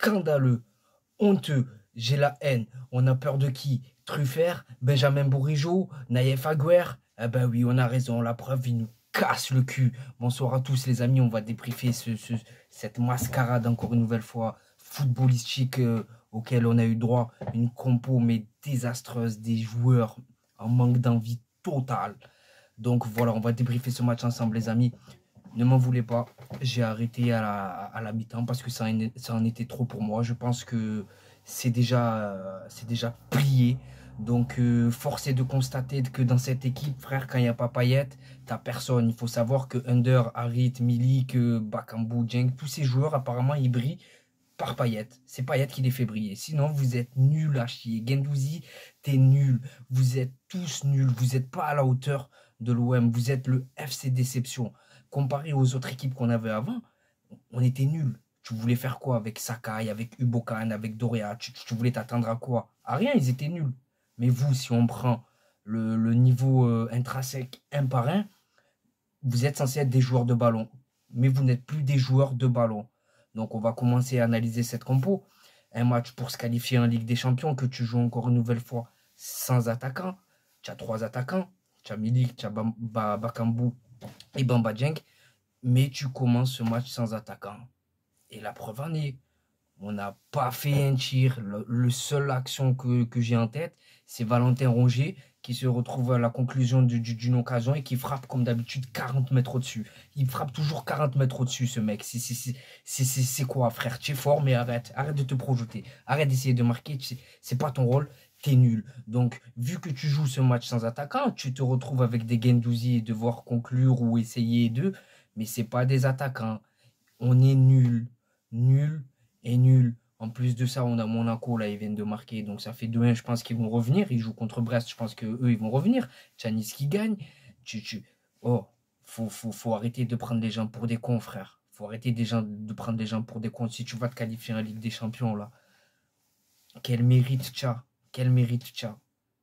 scandaleux, honteux. J'ai la haine. On a peur de qui? Truffert, Benjamin Bourigeaud, Naïef Aguer. Ah ben oui, on a raison. La preuve, il nous casse le cul. Bonsoir à tous les amis. On va débriefer cette mascarade encore une nouvelle fois footballistique auquel on a eu droit. Une compo mais désastreuse, des joueurs en manque d'envie totale. Donc voilà, on va débriefer ce match ensemble les amis. Ne m'en voulez pas, j'ai arrêté à la mi-temps parce que ça en était trop pour moi. Je pense que c'est déjà plié. Donc, force est de constater que dans cette équipe, frère, quand il n'y a pas Payet, t'as personne. Il faut savoir que Under, Harit, Milik, Bakambu, Dieng, tous ces joueurs, apparemment, ils brillent par Payet. C'est Payet qui les fait briller. Sinon, vous êtes nuls à chier. Guendouzi, t'es nul. Vous êtes tous nuls. Vous n'êtes pas à la hauteur de l'OM. Vous êtes le FC Déception. Comparé aux autres équipes qu'on avait avant, on était nuls. Tu voulais faire quoi avec Sakai, avec Ubokan, avec Doria? Tu voulais t'attendre à quoi? À rien, ils étaient nuls. Mais vous, si on prend le niveau intrinsèque un par un, vous êtes censé être des joueurs de ballon. Mais vous n'êtes plus des joueurs de ballon. Donc on va commencer à analyser cette compo. Un match pour se qualifier en Ligue des Champions que tu joues encore une nouvelle fois sans attaquant. Tu as 3 attaquants. Tu as Milik, tu as Bakambu et Bamba Dieng. Mais tu commences ce match sans attaquant. Et la preuve en est, on n'a pas fait un tir. Le seule action que j'ai en tête, c'est Valentin Rongier qui se retrouve à la conclusion d'une occasion et qui frappe comme d'habitude 40 mètres au-dessus. Il frappe toujours 40 mètres au-dessus, ce mec. C'est quoi, frère? Tu es fort, mais arrête. Arrête de te projeter. Arrête d'essayer de marquer. C'est pas ton rôle. T'es nul. Donc, vu que tu joues ce match sans attaquant, tu te retrouves avec des Guendouzi et devoir conclure ou essayer d'eux. Mais c'est pas des attaquants. On est nul. Nul et nul. En plus de ça, on a Monaco, là, ils viennent de marquer. Donc ça fait 2-1, je pense qu'ils vont revenir. Ils jouent contre Brest, je pense qu'eux, ils vont revenir. Nice qui gagne. Oh, faut arrêter de prendre les gens pour des cons, frère. Faut arrêter de prendre les gens pour des cons. Si tu vas te qualifier en Ligue des Champions, là, quel mérite t'as? Quel mérite t'as?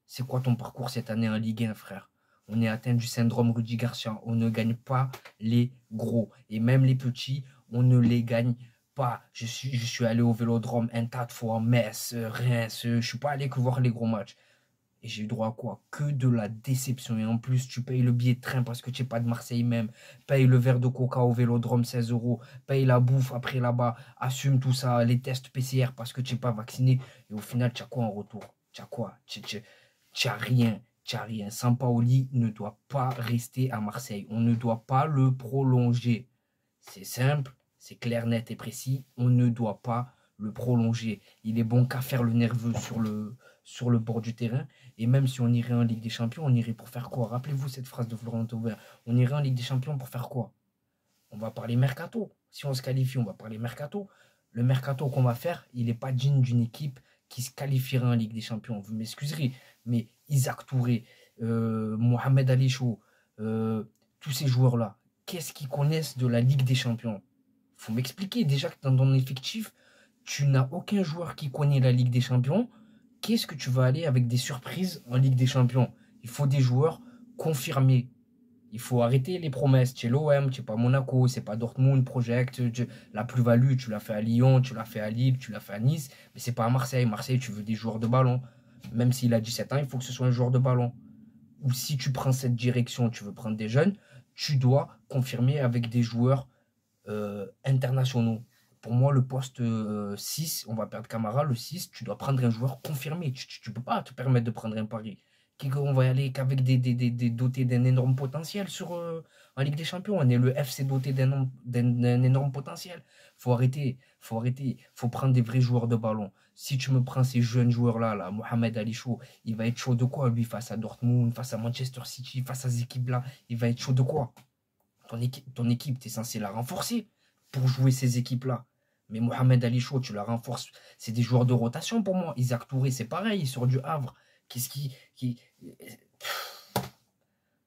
C'est quoi ton parcours cette année en Ligue 1, frère? On est atteint du syndrome Rudy Garcia. On ne gagne pas les gros. Et même les petits, on ne les gagne pas. Je suis allé au Vélodrome un tas de fois, Metz, Reims. Je suis pas allé que voir les gros matchs. Et j'ai eu droit à quoi? Que de la déception. Et en plus, tu payes le billet de train parce que tu n'es pas de Marseille même. Paye le verre de coca au Vélodrome, 16 euros. Paye la bouffe après là-bas. Assume tout ça. Les tests PCR parce que tu n'es pas vacciné. Et au final, tu as quoi en retour? Tu as quoi? Tu n'as rien. Tu n'as rien. Sampaoli ne doit pas rester à Marseille. On ne doit pas le prolonger. C'est simple. C'est clair, net et précis. On ne doit pas le prolonger. Il est bon qu'à faire le nerveux sur le bord du terrain. Et même si on irait en Ligue des Champions, on irait pour faire quoi? Rappelez-vous cette phrase de Florent Thauvin. On irait en Ligue des Champions pour faire quoi? On va parler mercato. Si on se qualifie, on va parler mercato. Le mercato qu'on va faire, il n'est pas digne d'une équipe qui se qualifierait en Ligue des Champions. Vous m'excuserez, mais Isaac Touré, Mohamed Ali Chou, tous ces joueurs-là, qu'est-ce qu'ils connaissent de la Ligue des Champions? Faut m'expliquer déjà que dans ton effectif, tu n'as aucun joueur qui connaît la Ligue des Champions. Qu'est-ce que tu vas aller avec des surprises en Ligue des Champions? Il faut des joueurs confirmés. Il faut arrêter les promesses. Tu es l'OM, tu n'es pas Monaco, c'est pas Dortmund, Project. La plus-value, tu l'as fait à Lyon, tu l'as fait à Lille, tu l'as fait à Nice, mais c'est pas à Marseille. Marseille, tu veux des joueurs de ballon. Même s'il a 17 ans, il faut que ce soit un joueur de ballon. Ou si tu prends cette direction, tu veux prendre des jeunes, tu dois confirmer avec des joueurs internationaux. Pour moi, le poste 6, on va perdre Camara, le 6, tu dois prendre un joueur confirmé. Tu ne peux pas te permettre de prendre un pari. On va y aller qu'avec des dotés d'un énorme potentiel en Ligue des Champions. On est le FC doté d'un énorme potentiel. Faut arrêter, faut prendre des vrais joueurs de ballon. Si tu me prends ces jeunes joueurs-là, là, Mohamed Ali Chou, il va être chaud de quoi, lui, face à Dortmund, face à Manchester City, face à ces équipes-là, il va être chaud de quoi? Ton équipe, tu es censé la renforcer pour jouer ces équipes-là. Mais Mohamed Ali Chou, tu la renforces. C'est des joueurs de rotation pour moi. Isaac Touré, c'est pareil, il sort du Havre.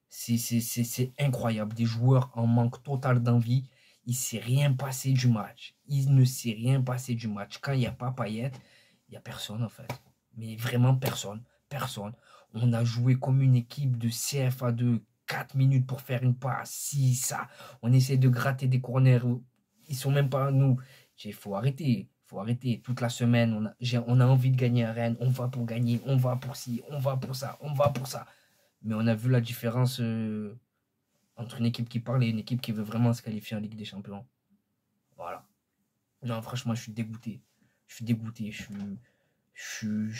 C'est incroyable. Des joueurs en manque total d'envie. Il ne s'est rien passé du match. Il ne s'est rien passé du match. Quand il n'y a pas Payet, il n'y a personne en fait. Mais vraiment personne. Personne. On a joué comme une équipe de CFA2. 4 minutes pour faire une passe. Si, ça. On essaie de gratter des corners. Ils sont même pas à nous. Il faut arrêter. Faut arrêter. Toute la semaine, on a envie de gagner à Rennes. On va pour gagner. On va pour ci. On va pour ça. On va pour ça. Mais on a vu la différence entre une équipe qui parle et une équipe qui veut vraiment se qualifier en Ligue des Champions. Voilà. Non, franchement, je suis dégoûté. Je suis dégoûté. Je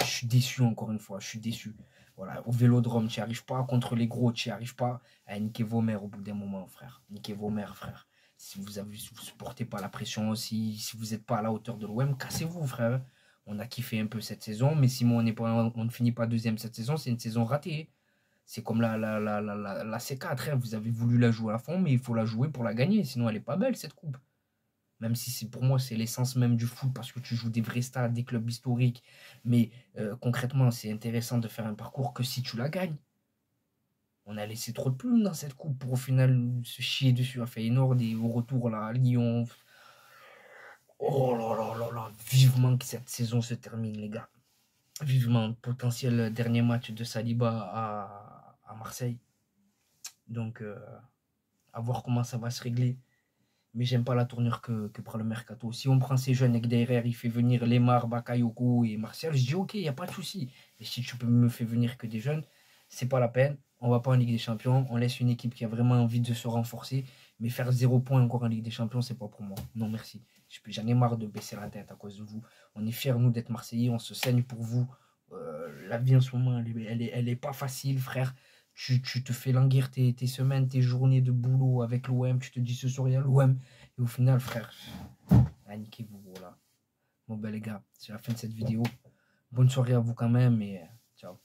suis déçu encore une fois. Je suis déçu. Voilà, au Vélodrome, tu n'y arrives pas. Contre les gros, tu n'y arrives pas. À niquer vos mères au bout d'un moment, frère. Niquer vos mères, frère. Si vous ne supportez pas la pression aussi, si vous n'êtes pas à la hauteur de l'OM, cassez-vous, frère. On a kiffé un peu cette saison, mais si on ne finit pas deuxième cette saison, c'est une saison ratée. C'est comme la C4, hein. Vous avez voulu la jouer à fond, mais il faut la jouer pour la gagner. Sinon, elle n'est pas belle, cette coupe. Même si pour moi, c'est l'essence même du foot, parce que tu joues des vrais stades, des clubs historiques. Mais concrètement, c'est intéressant de faire un parcours que si tu la gagnes. On a laissé trop de plumes dans cette coupe pour au final se chier dessus à Feyenoord et au retour là, à Lyon. Oh là là là là, vivement que cette saison se termine, les gars. Vivement, potentiel dernier match de Saliba à Marseille. Donc, à voir comment ça va se régler. Mais j'aime pas la tournure que prend le Mercato. Si on prend ces jeunes et que derrière il fait venir Lemar, Bakayoko et Martial, je dis ok, il n'y a pas de souci. Et si tu peux me faire venir que des jeunes, c'est pas la peine. On va pas en Ligue des Champions. On laisse une équipe qui a vraiment envie de se renforcer. Mais faire 0 point encore en Ligue des Champions, c'est pas pour moi. Non, merci. J'en ai marre de baisser la tête à cause de vous. On est fiers, nous, d'être Marseillais. On se saigne pour vous. La vie en ce moment, elle est pas facile, frère. Tu te fais languir tes semaines, tes journées de boulot avec l'OM. Tu te dis ce soir, il y a l'OM. Et au final, frère, niquez-vous, voilà. Bon, ben les gars, c'est la fin de cette vidéo. Bonne soirée à vous quand même et ciao.